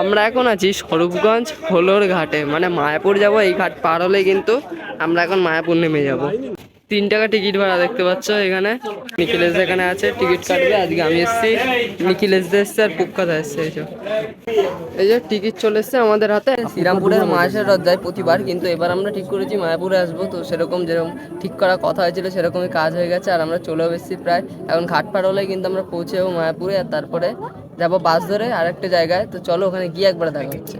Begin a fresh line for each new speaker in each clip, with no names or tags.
আমরা এখন আছি স্বরূপগঞ্জ হোলোর ঘাটে, মানে মায়াপুর যাব। এই ঘাট পার হলে কিন্তু আমরা এখন মায়াপুর নেমে যাব। 3 টাকা টিকিট ভাড়া দেখতে পাচ্ছ এখানে। নিখিলেশ এখানে আছে, টিকিট কাটবে। আজকে আমি এসেছি, নিখিলেশ এসছে আর পুপকাদা এসছে। এই যে টিকিট চলে এসছে আমাদের হাতে। শ্রীরামপুরের মায়ের রথ যায় প্রতিবার, কিন্তু এবার আমরা ঠিক করেছি মায়াপুরে আসবো। তো সেরকম যেরকম ঠিক করা কথা হয়েছিল সেরকমই কাজ হয়ে গেছে, আর আমরা চলেও এসেছি প্রায়। এখন ঘাট পার হলে কিন্তু আমরা পৌঁছে যাবো মায়াপুরে, আর তারপরে যাবো বাস ধরে আরেকটা জায়গায়। তো চলো ওখানে গিয়ে একবার দেখা হচ্ছে।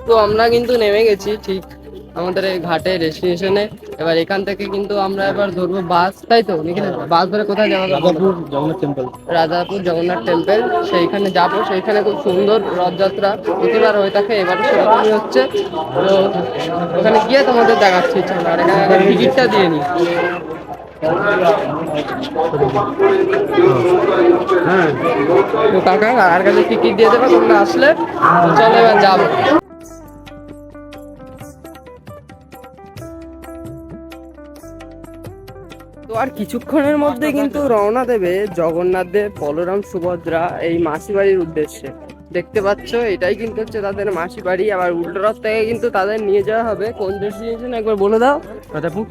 তো আমরা কিন্তু নেমে গেছি ঠিক আমাদের এই ঘাটে ডেস্টিনেশনে। এবার এখান থেকে কিন্তু আমরা এবার ধরবো বাস, তাই তো? বাস ধরে কোথায় যাবো? রাজাপুর জগন্নাথ টেম্পল। রাজাপুর জগন্নাথ টেম্পল, সেইখানে যাবো। সেইখানে খুব সুন্দর রথযাত্রা প্রতিবার হয়ে থাকে, এবার সেরকমই হচ্ছে। তো ওখানে গিয়ে তোমাদের দেখাচ্ছি। চলো, আর এখানে টিকিটটা দিয়ে নিই। তো কাকা আর কাছে টিকিট দিয়ে দেবে তোমরা আসলে। চলো এবার যাবো। তো আর কিছুক্ষণের মধ্যে কিন্তু রওনা দেবে জগন্নাথ দেব, বলরাম, সুভদ্রা এই মাসি বাড়ির উদ্দেশ্যে। দেখতে পাচ্ছ এটাই কিন্তু হচ্ছে তাদের মাসি বাড়ি। আবার উল্টো রথ থেকে কিন্তু তাদের নিয়ে যাওয়া হবে কোন ডেস্টিনেশন একবার বলে দাও। রাজাপুর।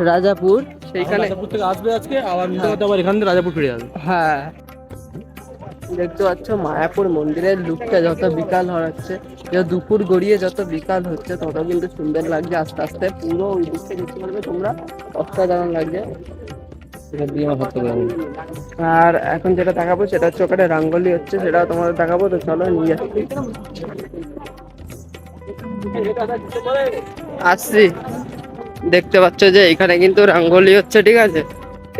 রাজাপুর, সেইখানে থেকে আসবে আজকে, আবার আবার এখান থেকে রাজাপুর ফিরে যাবে। হ্যাঁ, দেখতে পাচ্ছ মায়াপুর মন্দিরের লুকটা যত বিকাল হচ্ছে, দুপুর গড়িয়ে যত বিকাল হচ্ছে তত কিন্তু সুন্দর লাগছে। আস্তে আস্তে পুরো ওই দিকটা দেখতে পারবে তোমরা, অসাধারণ লাগছে। আর এখন যেটা দেখাবো সেটা হচ্ছে ওখানে রাঙ্গলি হচ্ছে, সেটাও তোমাদের দেখাবো। তো চলো নিয়ে আসছি। দেখতে পাচ্ছ যে এখানে কিন্তু রাঙ্গলি হচ্ছে, ঠিক আছে?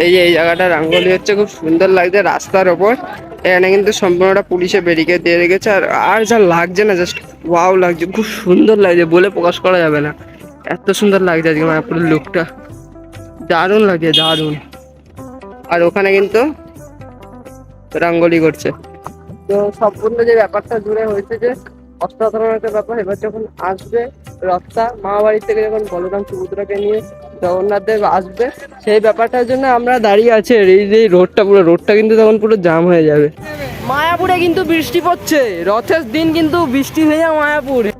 এই যে এই জায়গাটা রাঙ্গলি হচ্ছে, খুব সুন্দর লাগছে রাস্তার ওপর। এখানে কিন্তু সম্পূর্ণটা পুলিশে ব্যারিকেড দিয়ে রেখেছে। আর যা লাগছে না, জাস্ট ওয়াও লাগছে, খুব সুন্দর লাগছে, বলে প্রকাশ করা যাবে না। এত সুন্দর লাগছে আজকে মায়াপুরের লুকটা, দারুণ লাগছে, দারুণ। আর ওখানে কিন্তু রাঙ্গলি করছে। তো সম্পূর্ণ যে ব্যাপারটা জুড়ে হয়েছে যে অসাধারণ একটা ব্যাপার। এবার যখন আসবে রথটা মামাবাড়ি থেকে, যখন বলরাম সুভদ্রাকে নিয়ে জগন্নাথ দেব আসবে, সেই ব্যাপারটার জন্য আমরা দাঁড়িয়ে আছি। এই যে রোডটা, পুরো রোডটা কিন্তু তখন পুরো জাম হয়ে যাবে। মায়াপুরে কিন্তু বৃষ্টি পড়ছে, রথের দিন কিন্তু বৃষ্টি হয়ে যায় মায়াপুরে।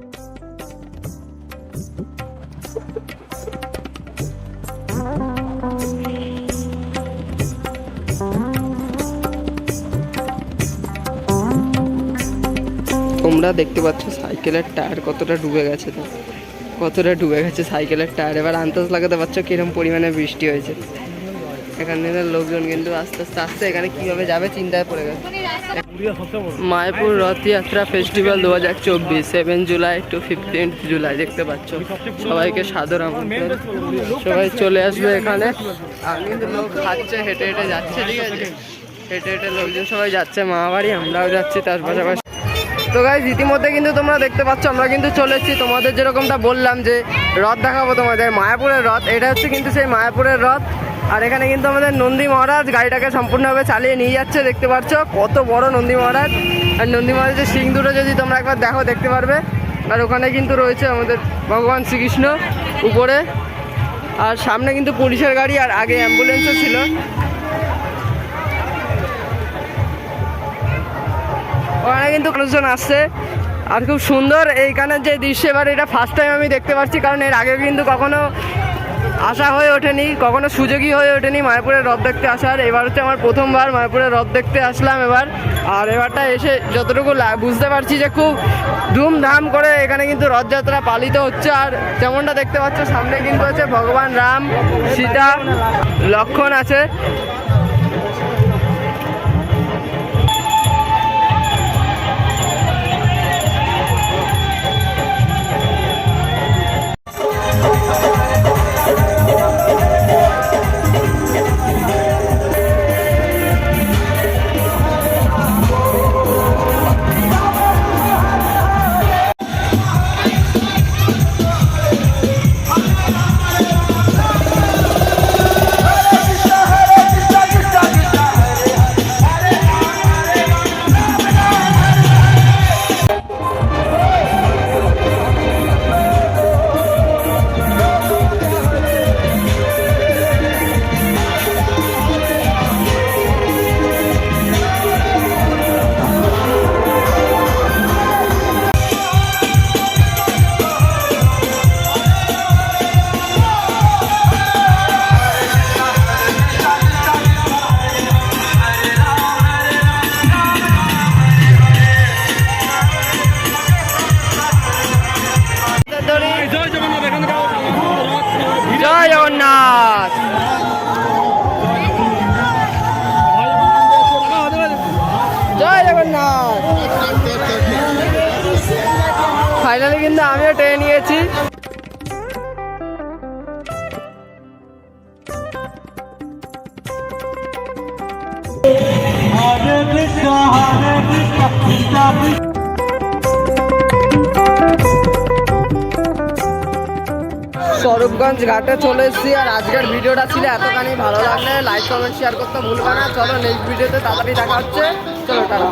তোমরা দেখতে পাচ্ছ সাইকেলের টায়ার কতটা ডুবে গেছে, তো কতটা ডুবে গেছে সাইকেলের টায়ার। এবার আন্দাজ লাগাতে পারছো কিরকম পরিমাণে বৃষ্টি হয়েছে। এখানে লোকজন কিন্তু আস্তে আস্তে আসছে, এখানে কিভাবে যাবে চিন্তায় পড়ে গেছে। Mayapur Rathyatra festival 2024, 7 July to 15 July. দেখতে পাচ্ছ সবাইকে সাদর আমন্ত্রণ, সবাই চলে আসবে এখানে। আর কিন্তু লোক খাচ্ছে, হেঁটে হেঁটে যাচ্ছে, ঠিক আছে? হেঁটে হেঁটে লোকজন সবাই যাচ্ছে মামাবাড়ি, আমরাও যাচ্ছি তার পাশাপাশি। তো গাইস ইতিমধ্যে কিন্তু তোমরা দেখতে পাচ্ছ আমরা কিন্তু চলে এসেছি। তোমাদের যেরকমটা বললাম যে রথ দেখাবো তোমাদের, মায়াপুরের রথ। এটা হচ্ছে কিন্তু সেই মায়াপুরের রথ। আর এখানে কিন্তু আমাদের নন্দী মহারাজ গাড়িটাকে সম্পূর্ণভাবে চালিয়ে নিয়ে যাচ্ছে। দেখতে পাচ্ছ কত বড় নন্দী মহারাজ। আর নন্দী মহারাজের সিং দুটো যদি তোমরা একবার দেখো দেখতে পারবে। আর ওখানে কিন্তু রয়েছে আমাদের ভগবান শ্রীকৃষ্ণ উপরে। আর সামনে কিন্তু পুলিশের গাড়ি, আর আগে অ্যাম্বুলেন্সও ছিল। ওখানে কিন্তু মানুষজন আসছে। আর খুব সুন্দর এইখানের যে দৃশ্য, এবার এটা ফার্স্ট টাইম আমি দেখতে পাচ্ছি, কারণ এর আগে কিন্তু কখনো আসা হয়ে ওঠেনি, কখনো সুযোগই হয়ে ওঠেনি মায়াপুরের রথ দেখতে আসার। এবার হচ্ছে আমার প্রথমবার মায়াপুরের রথ দেখতে আসলাম এবার। আর এবারটা এসে যতটুকু বুঝতে পারছি যে খুব ধুমধাম করে এখানে কিন্তু রথযাত্রা পালিত হচ্ছে। আর যেমনটা দেখতে পাচ্ছ সামনে কিন্তু আছে ভগবান রাম, সীতা, লক্ষ্মণ আছে। জয় জগন্নাথ। ফাইনালি কিন্তু আমিও ট্রেন নিয়েছি। স্বরূপগঞ্জ ঘাটে চলে এসেছি। আর আজকের ভিডিওটা ছিল এতখানি। ভালো লাগলে লাইক কমেন্ট শেয়ার করতে ভুলবে না। চলো নেক্সট ভিডিওতে তাড়াতাড়ি দেখা হচ্ছে। চলো টাটা।